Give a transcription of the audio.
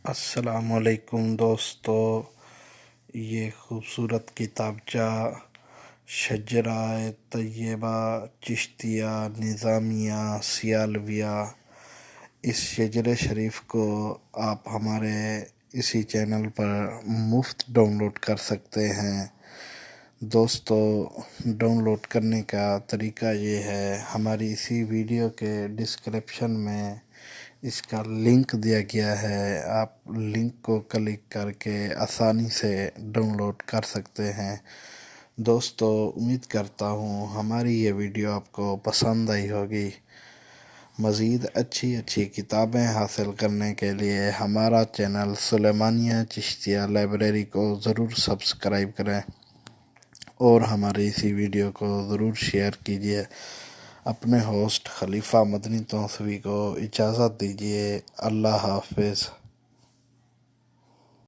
السلام علیکم دوستو، یہ خوبصورت کتابچہ شجرہ طیبہ چشتیہ نظامیہ سیالویہ، اس شجر شریف کو آپ ہمارے اسی چینل پر مفت ڈاؤن لوڈ کر سکتے ہیں۔ دوستو، ڈاؤن لوڈ کرنے کا طریقہ یہ ہے، ہماری اسی ویڈیو کے ڈسکرپشن میں اس کا لنک دیا گیا ہے، آپ لنک کو کلک کر کے آسانی سے ڈاؤن لوڈ کر سکتے ہیں۔ دوستو، امید کرتا ہوں ہماری یہ ویڈیو آپ کو پسند آئی ہوگی۔ مزید اچھی کتابیں حاصل کرنے کے لیے ہمارا چینل سلیمانیہ چشتیہ لائبریری کو ضرور سبسکرائب کریں اور ہماری اسی ویڈیو کو ضرور شیئر کیجیے۔ اپنے ہوسٹ خلیفہ مدنی توسوی کو اجازت دیجیے۔ اللہ حافظ۔